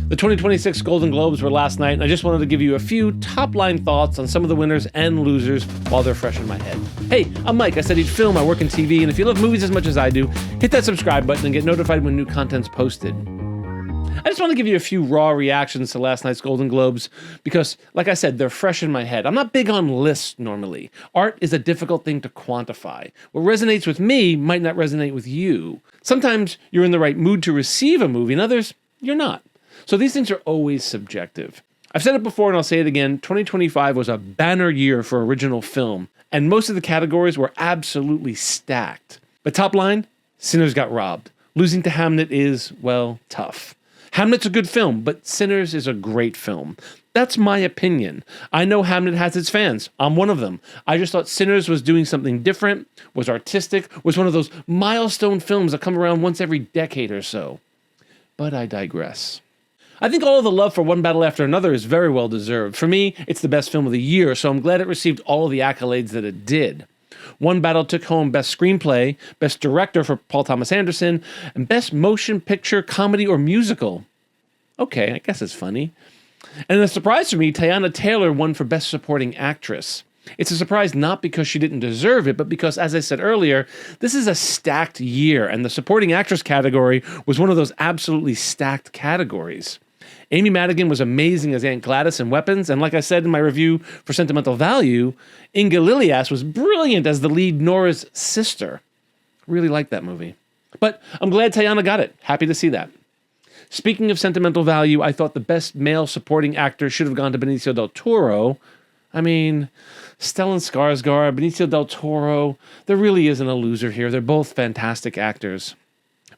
The 2026 Golden Globes were last night, and I just wanted to give you a few top-line thoughts on some of the winners and losers while they're fresh in my head. Hey, I'm Mike. I studied film, I work in TV, and if you love movies as much as I do, hit that subscribe button and get notified when new content's posted. I just want to give you a few raw reactions to last night's Golden Globes because, like I said, they're fresh in my head. I'm not big on lists normally. Art is a difficult thing to quantify. What resonates with me might not resonate with you. Sometimes you're in the right mood to receive a movie, and others, you're not. So these things are always subjective. I've said it before and I'll say it again, 2025 was a banner year for original film, and most of the categories were absolutely stacked. But top line, Sinners got robbed. Losing to Hamnet is, well, tough. Hamlet's a good film, but Sinners is a great film. That's my opinion. I know Hamnet has its fans. I'm one of them. I just thought Sinners was doing something different, was artistic, was one of those milestone films that come around once every decade or so. But I digress. I think all of the love for One Battle After Another is very well deserved. For me, it's the best film of the year, so I'm glad it received all of the accolades that it did. One Battle took home Best Screenplay, Best Director for Paul Thomas Anderson, and Best Motion Picture, Comedy, or Musical. Okay, I guess it's funny. And a surprise for me, Teyana Taylor won for Best Supporting Actress. It's a surprise not because she didn't deserve it, but because, as I said earlier, this is a stacked year, and the Supporting Actress category was one of those absolutely stacked categories. Amy Madigan was amazing as Aunt Gladys in Weapons, and like I said in my review for Sentimental Value, Inga Lilias was brilliant as the lead Nora's sister. Really liked that movie. But I'm glad Teyana got it. Happy to see that. Speaking of Sentimental Value, I thought the Best Male Supporting Actor should have gone to Benicio del Toro. I mean, Stellan Skarsgård, Benicio del Toro, there really isn't a loser here. They're both fantastic actors.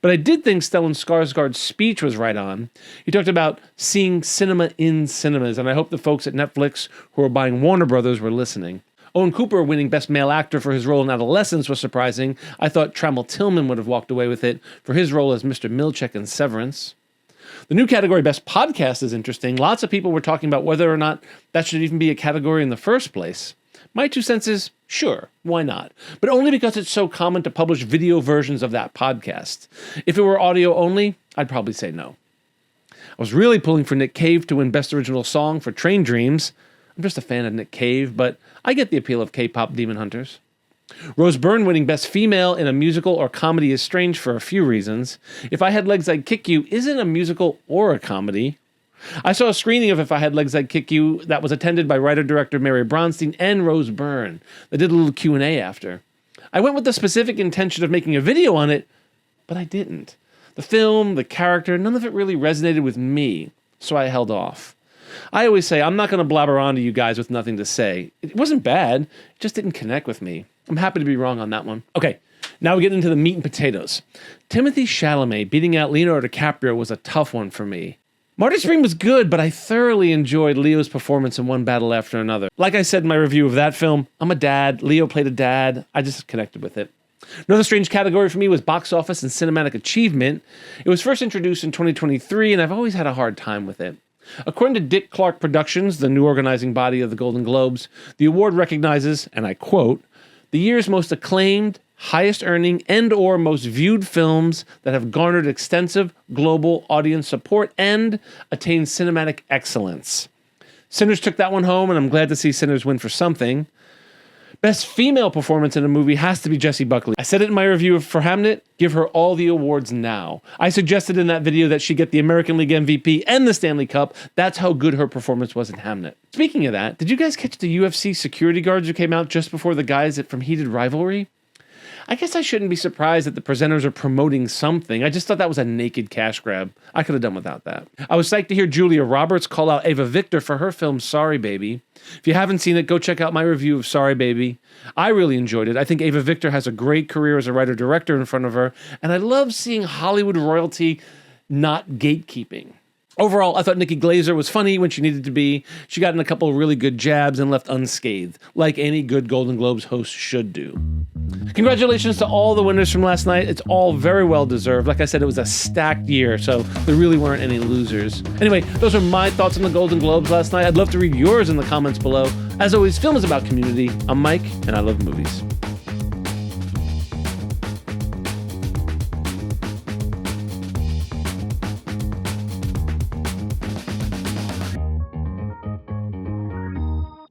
But I did think Stellan Skarsgård's speech was right on. He talked about seeing cinema in cinemas, and I hope the folks at Netflix who are buying Warner Brothers were listening. Owen Cooper winning Best Male Actor for his role in Adolescence was surprising. I thought Trammell Tillman would have walked away with it for his role as Mr. Milchick in Severance. The new category, Best Podcast, is interesting. Lots of people were talking about whether or not that should even be a category in the first place. My 2 cents is, sure, why not? But only because it's so common to publish video versions of that podcast. If it were audio only, I'd probably say no. I was really pulling for Nick Cave to win Best Original Song for Train Dreams. I'm just a fan of Nick Cave, but I get the appeal of K-pop Demon Hunters. Rose Byrne winning Best Female in a Musical or Comedy is strange for a few reasons. If I Had Legs, I'd Kick You isn't a musical or a comedy. I saw a screening of If I Had Legs, I'd Kick You that was attended by writer-director Mary Bronstein and Rose Byrne. They did a little Q&A after. I went with the specific intention of making a video on it, but I didn't. The film, the character, none of it really resonated with me, so I held off. I always say I'm not going to blabber on to you guys with nothing to say. It wasn't bad, it just didn't connect with me. I'm happy to be wrong on that one. Okay, now we get into the meat and potatoes. Timothée Chalamet beating out Leonardo DiCaprio was a tough one for me. Marty Spring was good, but I thoroughly enjoyed Leo's performance in One Battle After Another. Like I said in my review of that film, I'm a dad, Leo played a dad, I just connected with it. Another strange category for me was Box Office and Cinematic Achievement. It was first introduced in 2023, and I've always had a hard time with it. According to Dick Clark Productions, the new organizing body of the Golden Globes, the award recognizes, and I quote, the year's most acclaimed, highest earning, and/or most viewed films that have garnered extensive global audience support and attained cinematic excellence. Sinners took that one home, and I'm glad to see Sinners win for something. Best female performance in a movie has to be Jessie Buckley. I said it in my review for Hamnet, give her all the awards now. I suggested in that video that she get the American League MVP and the Stanley Cup. That's how good her performance was in Hamnet. Speaking of that, did you guys catch the UFC security guards who came out just before the guys from Heated Rivalry? I guess I shouldn't be surprised that the presenters are promoting something. I just thought that was a naked cash grab. I could have done without that. I was psyched to hear Julia Roberts call out Ava Victor for her film Sorry Baby. If you haven't seen it, go check out my review of Sorry Baby. I really enjoyed it. I think Ava Victor has a great career as a writer-director in front of her, and I love seeing Hollywood royalty not gatekeeping. Overall, I thought Nikki Glaser was funny when she needed to be. She got in a couple of really good jabs and left unscathed, like any good Golden Globes host should do. Congratulations to all the winners from last night. It's all very well deserved. Like I said, it was a stacked year, so there really weren't any losers. Anyway, those are my thoughts on the Golden Globes last night. I'd love to read yours in the comments below. As always, film is about community. I'm Mike, and I love movies.